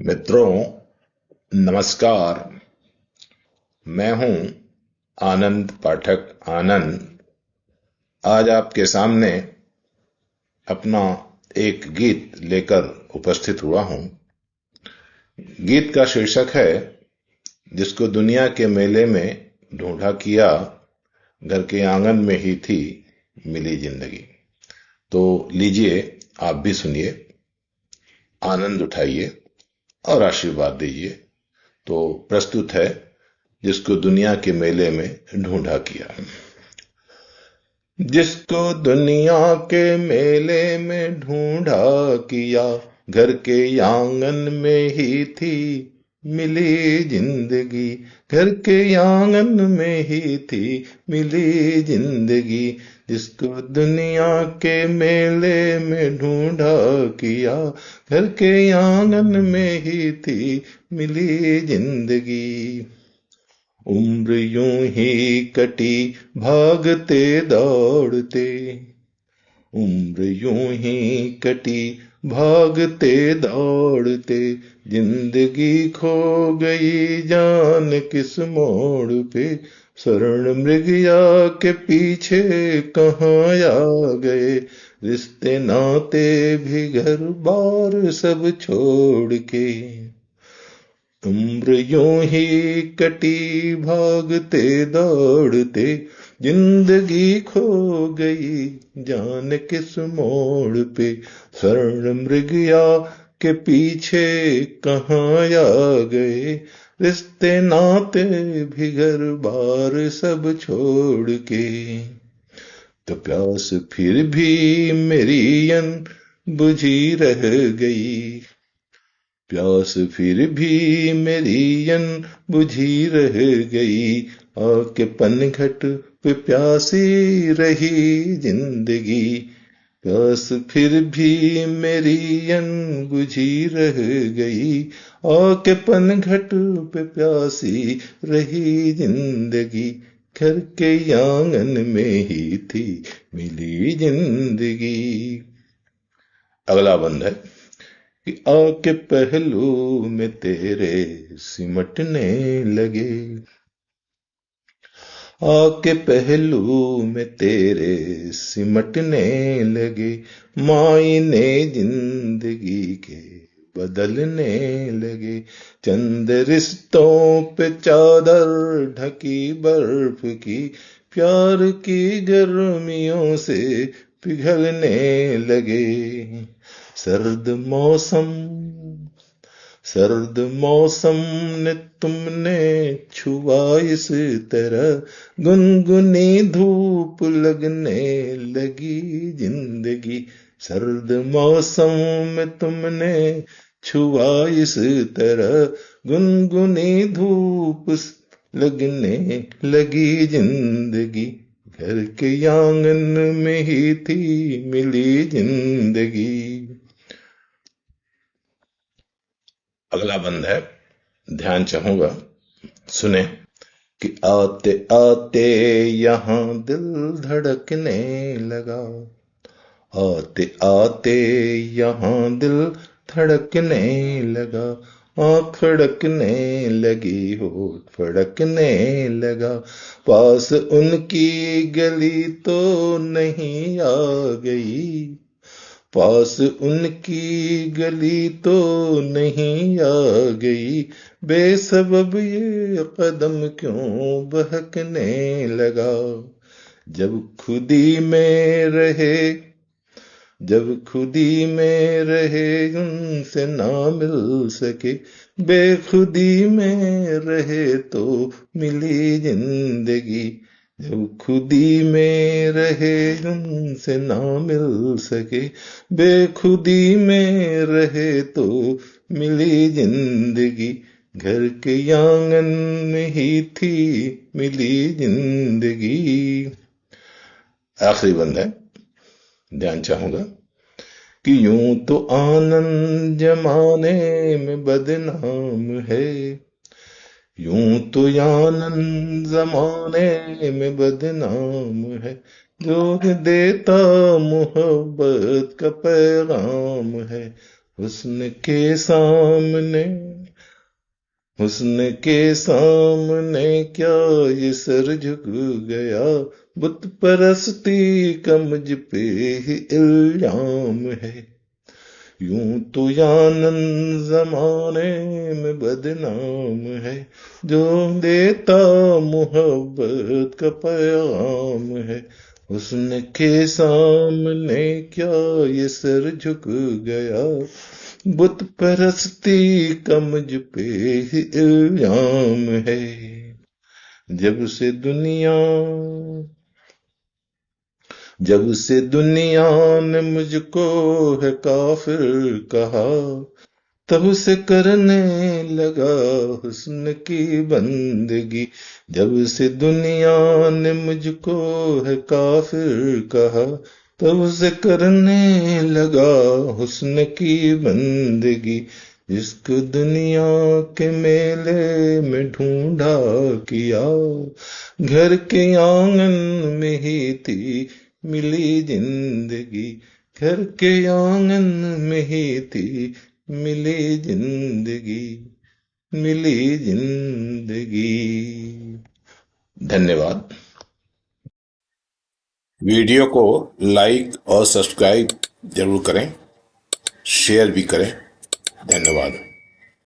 मित्रों, नमस्कार। मैं हूं आनंद पाठक आनंद। आज आपके सामने अपना एक गीत लेकर उपस्थित हुआ हूं। गीत का शीर्षक है जिसको दुनिया के मेले में ढूंढा किया, घर के आंगन में ही थी मिली जिंदगी। तो लीजिए, आप भी सुनिए, आनंद उठाइए और आशीर्वाद दीजिए। तो प्रस्तुत है जिसको दुनिया के मेले में ढूंढा किया। जिसको दुनिया के मेले में ढूंढा किया, घर के आंगन में ही थी मिली जिंदगी। घर के आंगन में ही थी मिली जिंदगी। जिसको दुनिया के मेले में ढूंढा किया, घर के आंगन में ही थी मिली जिंदगी। उम्र यूं ही कटी भागते दौड़ते, उम्र यूं ही कटी भागते दौड़ते, जिंदगी खो गई जान किस मोड़ पे। स्वर्ण मृगया के पीछे कहाँ आ गए, रिश्ते नाते भी घर बार सब छोड़ के। उम्र यूं ही कटी भागते दौड़ते, जिंदगी खो गई जान किस मोड़ पे। स्वर्ण मृगया के पीछे कहाँ आ गए, रिश्ते नाते भी घर बार सब छोड़ के। तो प्यास फिर भी मेरी अन बुझी रह गई, प्यास फिर भी मेरी अन बुझी रह गई। आके पनघट पे प्यासी रही जिंदगी, प्यास फिर भी मेरी अन बुझी रह गई। आके पनघट पे प्यासी रही जिंदगी, घर के आंगन में ही थी मिली जिंदगी। अगला बंद है कि आके पहलू में तेरे सिमटने लगे, आके पहलू में तेरे सिमटने लगे। मायने जिंदगी के बदलने लगे, चंद रिश्तों पे चादर ढकी बर्फ की, प्यार की गर्मियों से पिघलने लगे। सर्द मौसम, सर्द मौसम ने तुमने छुआ इस तरह, गुनगुनी धूप लगने लगी जिंदगी। सर्द मौसम में तुमने छुआ इस तरह, गुनगुनी धूप लगने लगी जिंदगी। घर के आंगन में ही थी मिली जिंदगी। अगला बंद है, ध्यान चाहूंगा, सुने कि आते आते यहाँ दिल धड़कने लगा, आते आते यहाँ दिल धड़कने लगा। आँख खड़कने लगी, होठ फड़कने लगा, पास उनकी गली तो नहीं आ गई, पास उनकी गली तो नहीं आ गई। बेसबब ये कदम क्यों बहकने लगा। जब खुदी में रहे, जब खुदी में रहे उनसे ना मिल सके, बेखुदी में रहे तो मिली जिंदगी। जब खुदी में रहे उनसे ना मिल सके, बेखुदी में रहे तो मिली जिंदगी। घर के आंगन में ही थी मिली जिंदगी। आखिरी बंद है, ध्यान चाहूंगा कि यूं तो आनंद जमाने में बदनाम है, यूं तो आनंद जमाने में बदनाम है। जो देता मोहब्बत का पैगाम है, हुस्न के सामने, हुस्न के सामने क्या ये सर झुक गया, बुत परस्ती का मुझ पे ही इल्जाम है। यूं तो यानन जमाने में बदनाम है, जो देता मोहब्बत का पैगाम है। हुस्न के सामने क्या ये सर झुक गया, बुत परस्ती का मुझ पे ही इल्जाम है। जब से दुनिया, जब से दुनिया ने मुझको है काफिर कहा, तब से करने लगा हुस्न की बंदगी। जब से दुनिया ने मुझको है काफिर कहा, तब से करने लगा हुस्न की बंदगी। जिसको दुनिया के मेले में ढूंढा किया, घर के आंगन में ही थी मिली जिंदगी। घर के आंगन में ही थी मिली जिंदगी, मिली जिंदगी। धन्यवाद। वीडियो को लाइक और सब्सक्राइब जरूर करें, शेयर भी करें। धन्यवाद।